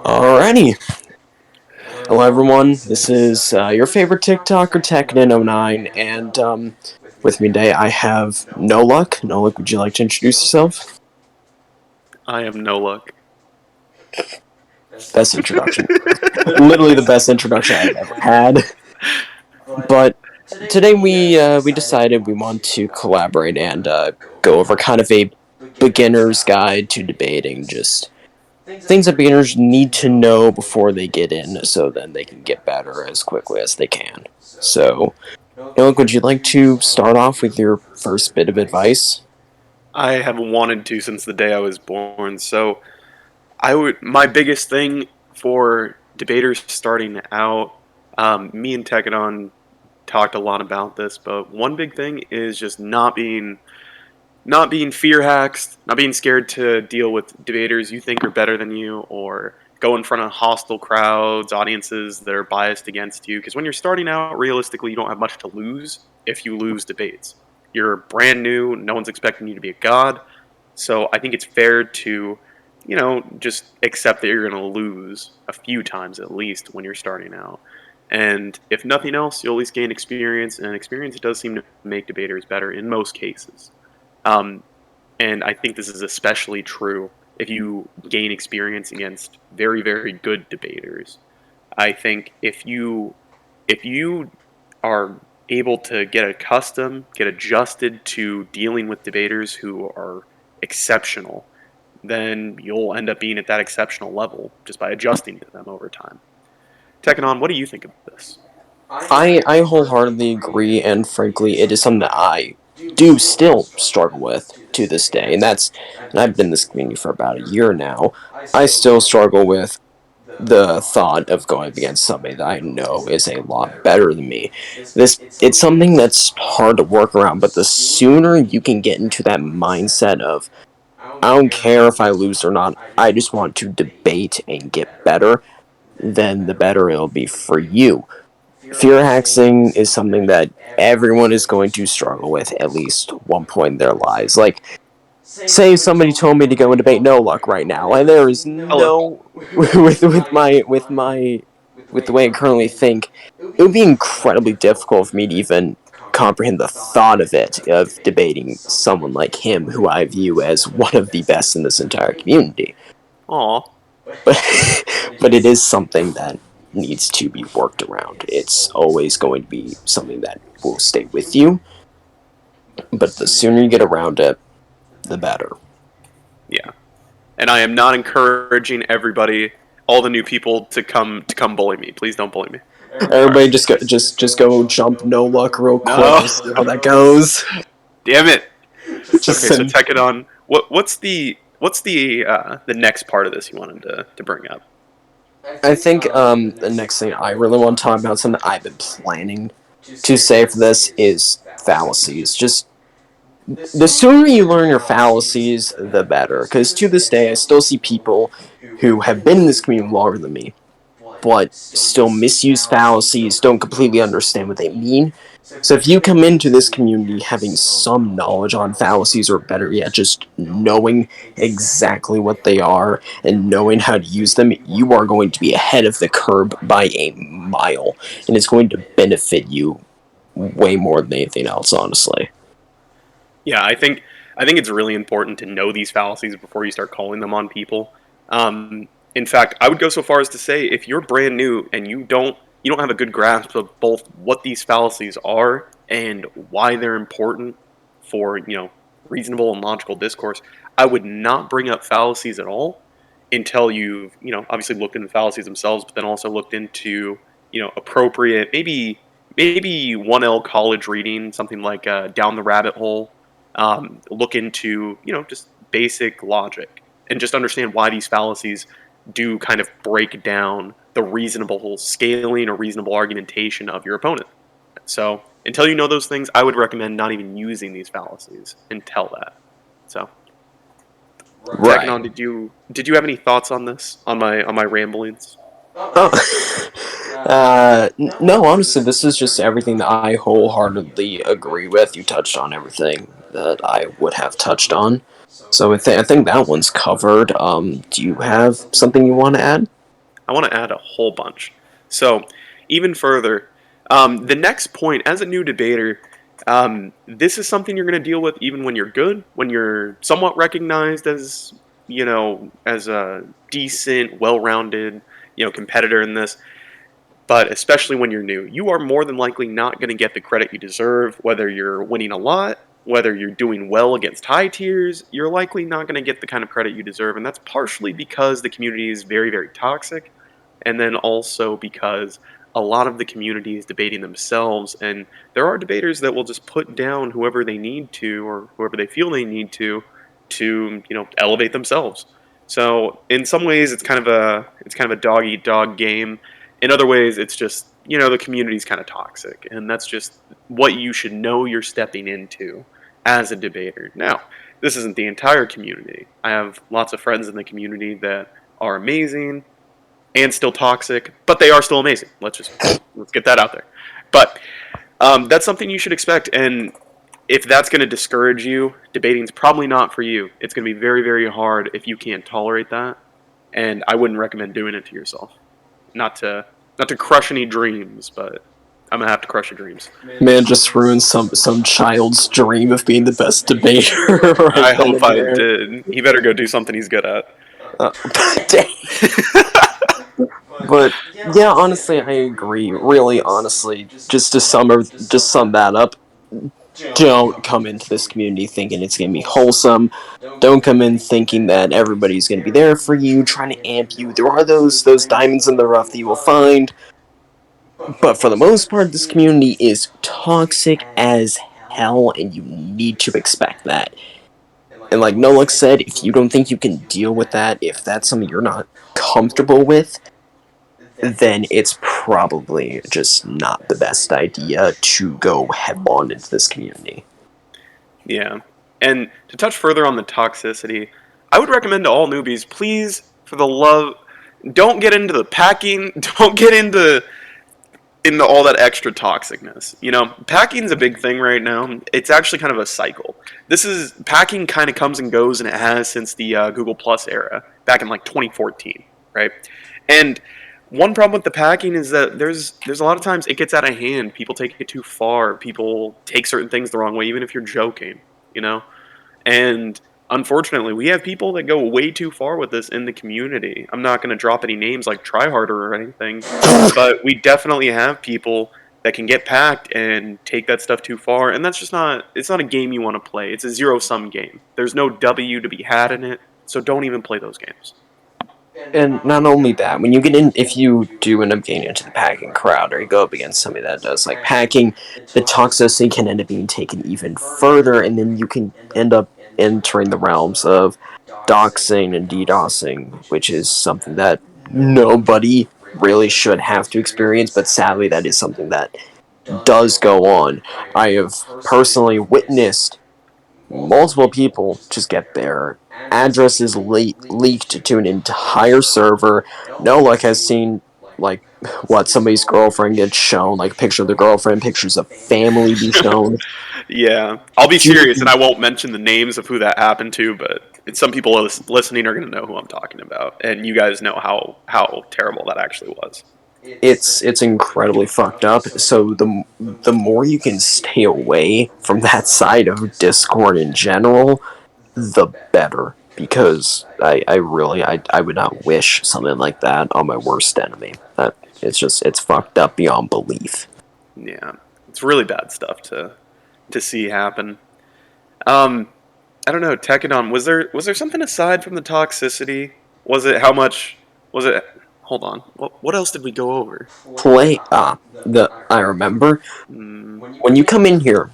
Alrighty. Hello, everyone. This is your favorite TikToker, Tekken09, and with me today I have No Luck. No Luck, would you like to introduce yourself? I am no luck. Best introduction. Literally the best introduction I've ever had. But today we decided we want to collaborate and go over kind of a beginner's guide to debating, just things that beginners need to know before they get in, so then they can get better as quickly as they can. So, Alec, would you like to start off with your first bit of advice? I have wanted to since the day I was born. So my biggest thing for debaters starting out, me and Tekadon talked a lot about this, but one big thing is just not being fear hacks, not being scared to deal with debaters you think are better than you, or go in front of hostile crowds, audiences that are biased against you. Because when you're starting out, realistically, you don't have much to lose if you lose debates. You're brand new, no one's expecting you to be a god. So I think it's fair to, just accept that you're going to lose a few times at least when you're starting out. And if nothing else, you'll at least gain experience, and experience does seem to make debaters better in most cases. Um, and I think this is especially true if you gain experience against very, very good debaters. I think if you are able to get accustomed, get adjusted to dealing with debaters who are exceptional, then you'll end up being at that exceptional level just by adjusting to them over time. Tekkanon, what do you think of this? I wholeheartedly agree, and frankly, it is something that I do still struggle with to this day, and I've been in this community for about a year now. I still struggle with the thought of going up against somebody that I know is a lot better than me. It's something that's hard to work around, but the sooner you can get into that mindset of I don't care if I lose or not, I just want to debate and get better, then the better it'll be for you. Fear hacking is something that everyone is going to struggle with at least one point in their lives. Like, say somebody told me to go and debate No Luck right now, and there is Hello. no with the way I currently think, it would be incredibly difficult for me to even comprehend the thought of it, of debating someone like him, who I view as one of the best in this entire community. Aw. But but it is something that needs to be worked around. It's always going to be something that will stay with you, but the sooner you get around it, the better. Yeah. And I am not encouraging everybody, all the new people, to come bully me. Please don't bully me. All right. Everybody just go jump No Luck real quick No. and see how that goes. Damn it. Just Okay, so send. Tekadon, what's the next part of this you wanted to bring up? I think the next thing I really want to talk about, something I've been planning to say for this, is fallacies. Just the sooner you learn your fallacies, the better. Because to this day, I still see people who have been in this community longer than me, but still misuse fallacies, don't completely understand what they mean. So if you come into this community having some knowledge on fallacies, or better yet, just knowing exactly what they are and knowing how to use them, you are going to be ahead of the curve by a mile, and it's going to benefit you way more than anything else, honestly. Yeah, I think it's really important to know these fallacies before you start calling them on people. In fact, I would go so far as to say if you're brand new and you don't have a good grasp of both what these fallacies are and why they're important for reasonable and logical discourse, I would not bring up fallacies at all until you've obviously looked into the fallacies themselves, but then also looked into appropriate maybe 1L college reading, something like Down the Rabbit Hole. Look into just basic logic and just understand why these fallacies do kind of break down the reasonable scaling or reasonable argumentation of your opponent. So until you know those things, I would recommend not even using these fallacies until that. So Right. Teknon, did you have any thoughts on this on my ramblings? Oh. No, honestly, this is just everything that I wholeheartedly agree with. You touched on everything that I would have touched on. So I think that one's covered. Do you have something you want to add? I want to add a whole bunch. So, even further, the next point as a new debater, this is something you're going to deal with even when you're good, when you're somewhat recognized as, as a decent, well-rounded, competitor in this. But especially when you're new, you are more than likely not going to get the credit you deserve, whether you're winning a lot, whether you're doing well against high tiers, you're likely not going to get the kind of credit you deserve. And that's partially because the community is very, very toxic. And then also because a lot of the community is debating themselves. And there are debaters that will just put down whoever they need to or whoever they feel they need to, elevate themselves. So in some ways it's kind of a dog eat dog game. In other ways, it's just, the community's kind of toxic. And that's just what you should know you're stepping into as a debater. Now, this isn't the entire community. I have lots of friends in the community that are amazing and still toxic, but they are still amazing. Let's get that out there. But that's something you should expect. And if that's going to discourage you, debating's probably not for you. It's going to be very, very hard if you can't tolerate that. And I wouldn't recommend doing it to yourself. Not to crush any dreams, but I'm gonna have to crush your dreams. Man, just ruined some child's dream of being the best debater I right then hope and I there. did. He better go do something he's good at. Uh, dang. But yeah, honestly, I agree. Really, honestly, just sum that up. Don't come into this community thinking it's gonna be wholesome. Don't come in thinking that everybody's gonna be there for you, trying to amp you. There are those diamonds in the rough that you will find, but for the most part, this community is toxic as hell, and you need to expect that. And like Noluk said, if you don't think you can deal with that, if that's something you're not comfortable with, then it's probably just not the best idea to go headlong into this community. Yeah. And to touch further on the toxicity, I would recommend to all newbies, please, for the love, don't get into the packing, don't get into all that extra toxicness. Packing's a big thing right now. It's actually kind of a cycle. This is packing kind of comes and goes, and it has since the Google Plus era back in like 2014, right? And one problem with the packing is that there's a lot of times it gets out of hand. People take it too far. People take certain things the wrong way, even if you're joking, you know. And unfortunately, we have people that go way too far with this in the community. I'm not going to drop any names like Tryharder or anything, but we definitely have people that can get packed and take that stuff too far, and that's just not. It's not a game you want to play. It's a zero sum game. There's no W to be had in it, so don't even play those games. And not only that, when you get in, if you do end up getting into the packing crowd, or you go up against somebody that does like packing, the toxicity can end up being taken even further, and then you can end up entering the realms of doxing and DDoSing, which is something that nobody really should have to experience, but sadly, that is something that does go on. I have personally witnessed multiple people just get their addresses leaked to an entire server. No luck has seen like what somebody's girlfriend gets shown, like a picture of the girlfriend, pictures of family be shown. Yeah, I'll be serious, and Dude, I won't mention the names of who that happened to, but some people listening are going to know who I'm talking about, and you guys know how terrible that actually was. it's incredibly fucked up. So the more you can stay away from that side of Discord in general, the better. Because I would not wish something like that on my worst enemy. It's fucked up beyond belief. Yeah, it's really bad stuff to see happen. Um, I don't know, Tekadon, was there something aside from the toxicity? Was it how much? Was it? Hold on. What else did we go over? Play the I remember Mm, when you come in here,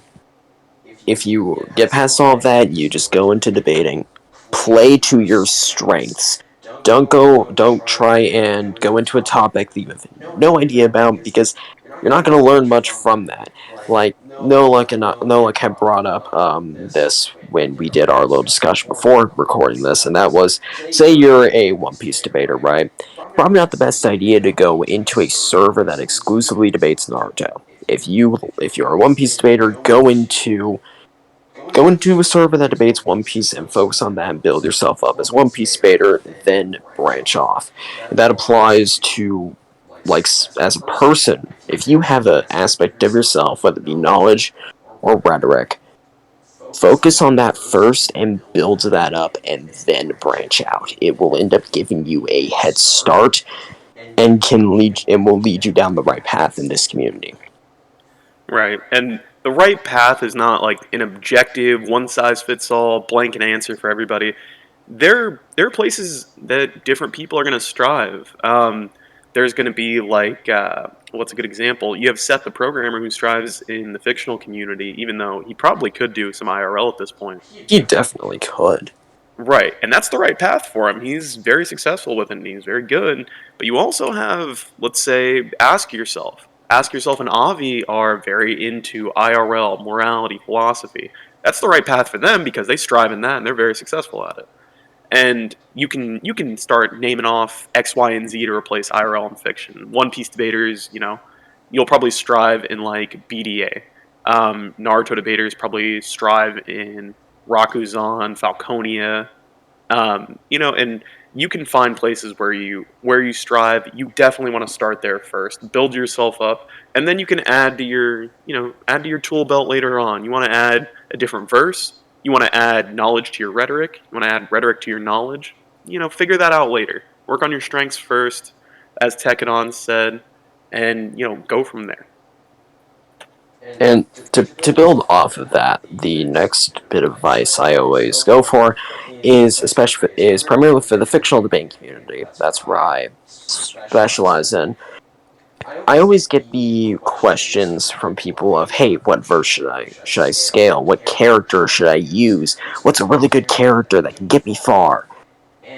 if you get past all of that, you just go into debating. Play to your strengths. Don't try and go into a topic that you have no idea about, because you're not going to learn much from that. Like Nolik had brought up this when we did our little discussion before recording this, and that was, say you're a One Piece debater, right? Probably not the best idea to go into a server that exclusively debates Naruto. If you're a One Piece debater, go into Go into a server that debates One Piece and focus on that and build yourself up as One Piece debater, then branch off. That applies to, like, as a person. If you have an aspect of yourself, whether it be knowledge or rhetoric, focus on that first and build that up and then branch out. It will end up giving you a head start and will lead you down the right path in this community. Right. And the right path is not like an objective, one size fits all, blanket answer for everybody. There are places that different people are going to strive. There's going to be like, what's a good example? You have Seth, the programmer, who strives in the fictional community, even though he probably could do some IRL at this point. You definitely could. Right, and that's the right path for him. He's very successful with it, and he's very good. But you also have, let's say, ask yourself. Ask yourself and Avi are very into IRL, morality, philosophy. That's the right path for them because they strive in that and they're very successful at it. And you can start naming off X, Y, and Z to replace IRL and fiction. One Piece debaters, you'll probably strive in like BDA. Naruto debaters probably strive in Rakuzan, Falconia, and you can find places where you strive. You definitely want to start there first, build yourself up, and then you can add to your tool belt later on. You want to add a different verse. You want to add knowledge to your rhetoric. You want to add rhetoric to your knowledge. Figure that out later. Work on your strengths first, as Tekadon said, and go from there. And to build off of that, the next bit of advice I always go for is primarily for the fictional debating community. That's where I specialize in. I always get the questions from people of, "Hey, what verse should I scale? What character should I use? What's a really good character that can get me far?"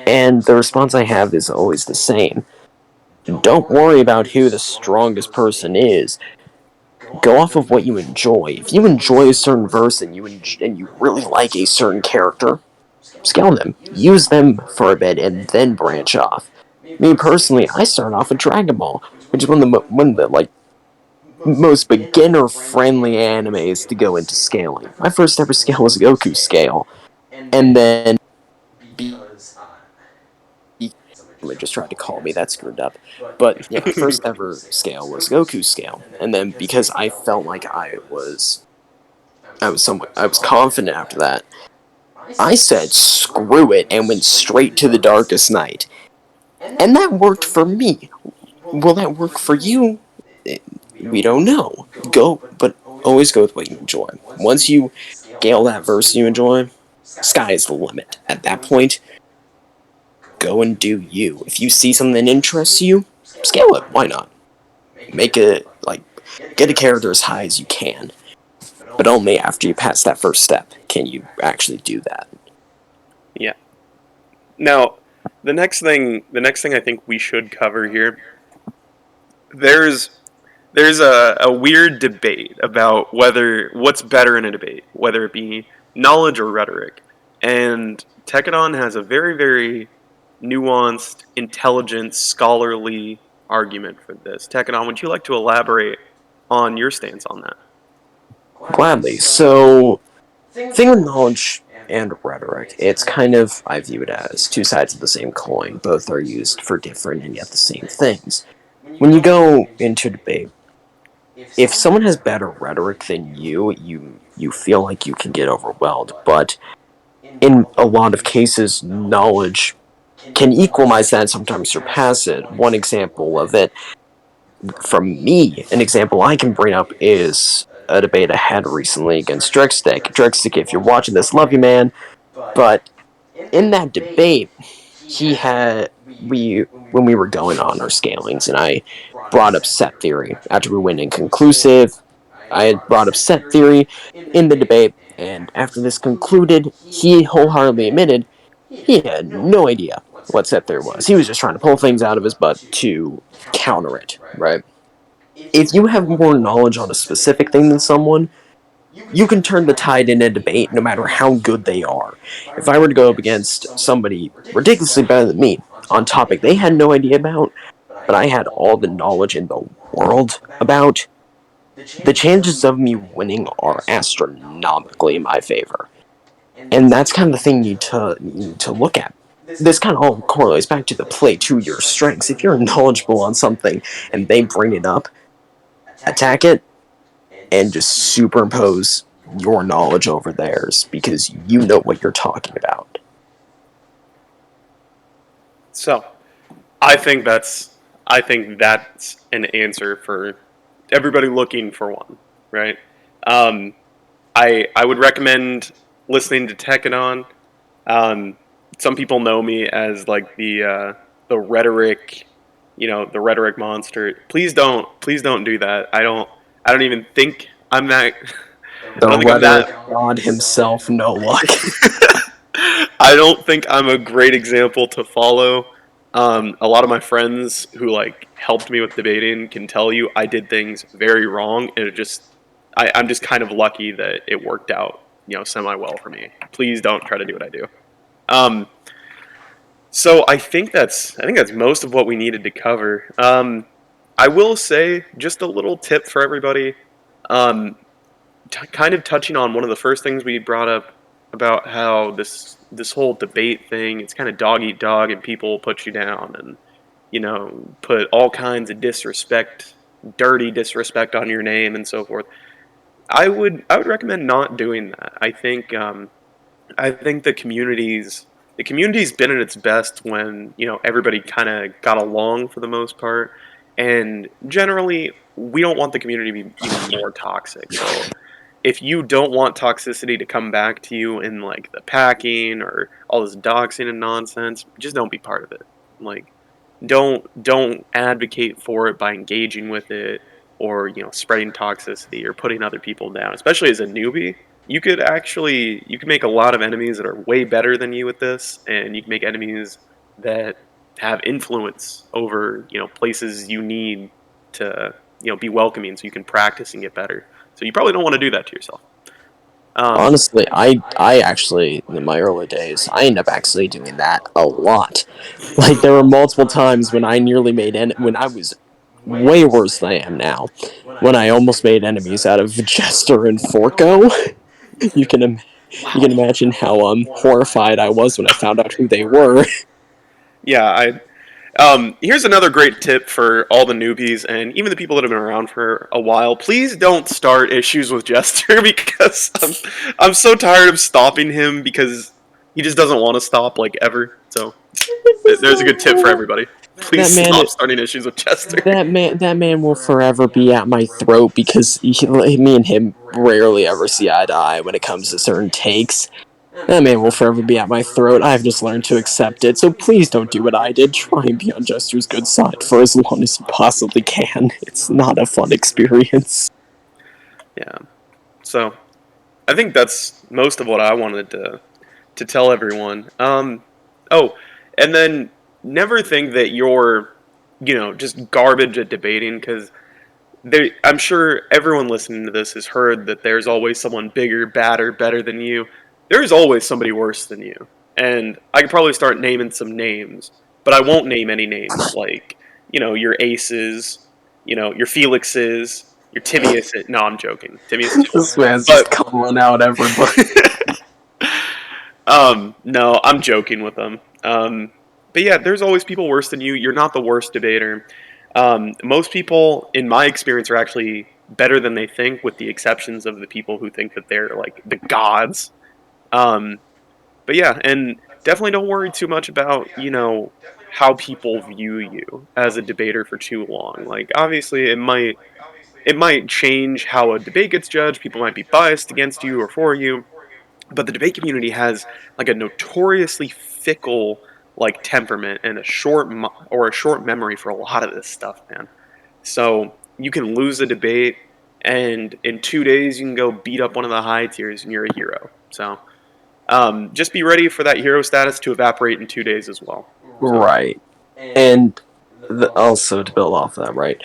And the response I have is always the same. Don't worry about who the strongest person is. Go off of what you enjoy. If you enjoy a certain verse and you really like a certain character, scale them. Use them for a bit and then branch off. Me personally, I started off with Dragon Ball, which is one of the like most beginner friendly animes to go into scaling. My first ever scale was Goku scale, and then somebody just tried to call me. That screwed up. But yeah, my first ever scale was Goku scale, and then because I felt like I was confident after that. I said screw it and went straight to the darkest night, and that worked for me. Will that work for you? We don't know. But always go with what you enjoy. Once you scale that verse you enjoy, sky is the limit. At that point, go and do you. If you see something that interests you, scale it. Why not? Make it like get a character as high as you can. But only after you pass that first step can you actually do that. Yeah. Now, the next thing I think we should cover here, there's there's a weird debate about what's better in a debate, whether it be knowledge or rhetoric. And Tekadon has a very, very nuanced, intelligent, scholarly argument for this. Tekadon, would you like to elaborate on your stance on that? Gladly. So, thing with knowledge and rhetoric, it's kind of, I view it as two sides of the same coin. Both are used for different and yet the same things. When you go into debate, if someone has better rhetoric than you feel like you can get overwhelmed. But in a lot of cases, knowledge can equalize that and sometimes surpass it. One example of it from me, an example I can bring up is a debate I had recently against Drexstick. Drexstick, if you're watching this, love you, man. But in that debate, he had we when we were going on our scalings, and I brought up set theory after we went inconclusive. I had brought up set theory in the debate, and after this concluded, he wholeheartedly admitted he had no idea what set theory was. He was just trying to pull things out of his butt to counter it, right? If you have more knowledge on a specific thing than someone, you can turn the tide in a debate no matter how good they are. If I were to go up against somebody ridiculously better than me on a topic they had no idea about, but I had all the knowledge in the world about, the chances of me winning are astronomically in my favor. And that's kind of the thing you need to look at. This kind of all correlates back to the play to your strengths. If you're knowledgeable on something and they bring it up, attack it and just superimpose your knowledge over theirs because you know what you're talking about. So I think that's an answer for everybody looking for one, right? Um, I would recommend listening to Tekadon. Um, some people know me as like the rhetoric, the rhetoric monster. Please don't do that. I don't even think I'm that. I The don't think I'm that. rhetoric god himself, no luck. I don't think I'm a great example to follow. A lot of my friends who like helped me with debating can tell you I did things very wrong, and I'm just kind of lucky that it worked out, semi well for me. Please don't try to do what I do. Um, so I think that's most of what we needed to cover. I will say just a little tip for everybody. Um, Kind of touching on one of the first things we brought up about how this whole debate thing, it's kind of dog eat dog, and people put you down and put all kinds of disrespect, dirty disrespect on your name and so forth. I would recommend not doing that. I think the community's been at its best when everybody kind of got along for the most part, and generally we don't want the community to be even more toxic. So if you don't want toxicity to come back to you in like the packing or all this doxing and nonsense, just don't be part of it. Like don't advocate for it by engaging with it or spreading toxicity or putting other people down. Especially as a newbie, you could make a lot of enemies that are way better than you with this, and you can make enemies that have influence over places you need to be welcoming, so you can practice and get better. So you probably don't want to do that to yourself. Um, Honestly, I actually in my early days, I ended up actually doing that a lot. Like there were multiple times when I nearly made when I was way worse than I am now. When I almost made enemies out of Jester and Forco, you can you can wow. imagine how horrified I was when I found out who they were. Yeah, I here's another great tip for all the newbies and even the people that have been around for a while. Please don't start issues with Jester because I'm so tired of stopping him because he just doesn't want to stop like ever. So there's a good tip for everybody. Please That man, stop starting issues with Chester. that man will forever be at my throat because me and him rarely ever see eye to eye when it comes to certain takes. That man will forever be at my throat. I've just learned to accept it. So please don't do what I did. Try and be on Jester's good side for as long as you possibly can. It's not a fun experience. Yeah. So I think that's most of what I wanted to tell everyone. Oh, and then never think that you're just garbage at debating because I'm sure everyone listening to this has heard that there's always someone bigger, badder, better than you. There's always somebody worse than you. And I could probably start naming some names, but I won't name any names like, your Aces, your Felixes, your Timius. No, I'm joking. Timius is cool. This man's But just calling out everybody. no, I'm joking with them. But yeah, there's always people worse than you. You're not the worst debater. Most people, in my experience, are actually better than they think, with the exceptions of the people who think that they're like the gods. Um, but yeah, and definitely don't worry too much about how people view you as a debater for too long. Like obviously, it might change how a debate gets judged. People might be biased against you or for you, but the debate community has like a notoriously fickle like temperament and a short memory for a lot of this stuff, man. So you can lose a debate, and in 2 days you can go beat up one of the high tiers, and you're a hero. So just be ready for that hero status to evaporate in 2 days as well. So Right. And also to build off that, right?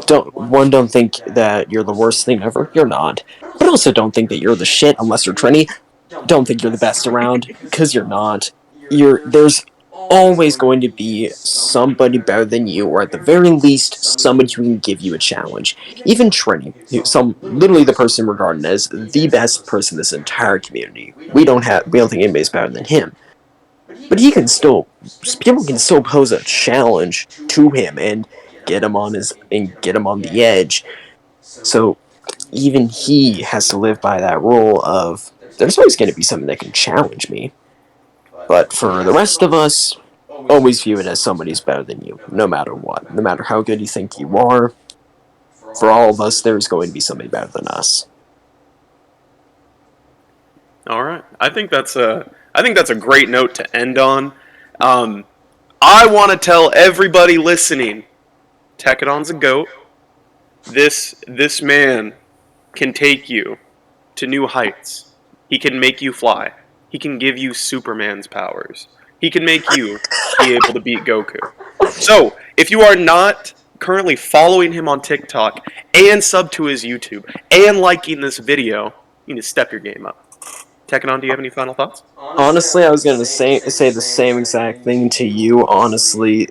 Don't think that you're the worst thing ever. You're not. But also don't think that you're the shit unless you're Trini. Don't think you're the best around because you're not. There's always going to be somebody better than you, or at the very least, somebody who can give you a challenge. Even Trini, literally the person regarded as the best person in this entire community. We don't think anybody's better than him. But people can still pose a challenge to him and get him on the edge. So even he has to live by that rule of there's always going to be something that can challenge me. But for the rest of us, always view it as somebody's better than you, no matter what. No matter how good you think you are, for all of us, there's going to be somebody better than us. All right. I think that's a great note to end on. Um, I want to tell everybody listening, Tekadon's a goat. This man can take you to new heights. He can make you fly. He can give you Superman's powers. He can make you be able to beat Goku. So, if you are not currently following him on TikTok and sub to his YouTube and liking this video, you need to step your game up. Tekadon, do you have any final thoughts? Honestly, I was going to say the same exact thing to you. Honestly,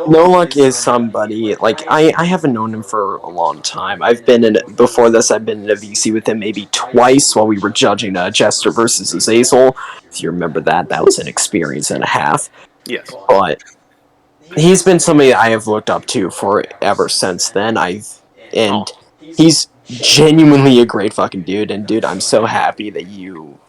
no Luck is somebody like I haven't known him for a long time. I've been in before this. I've been in a VC with him maybe twice while we were judging Jester versus Azazel. If you remember that, that was an experience and a half. Yes. But he's been somebody I have looked up to for ever since then. And Oh. he's genuinely a great fucking dude. And dude, I'm so happy that you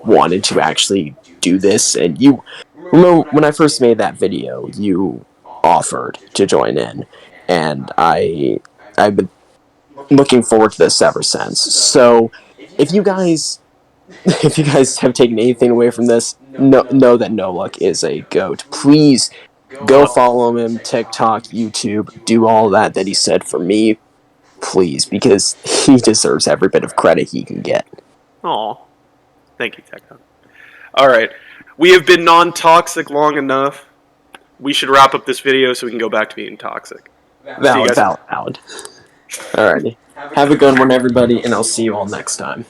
wanted to actually do this. And you remember when I first made that video, you offered to join in, and I've been looking forward to this ever since. So if you guys if you guys have taken anything away from this, know that No Luck is a goat. Please go follow him, TikTok, YouTube, do all that he said for me, please, because he deserves every bit of credit he can get. Oh. Thank you, Tekadon. All right. We have been non-toxic long enough. We should wrap up this video so we can go back to being toxic. See you Valid, guys. valid, valid. Alrighty. Have a good one, everybody, and I'll see you all next time.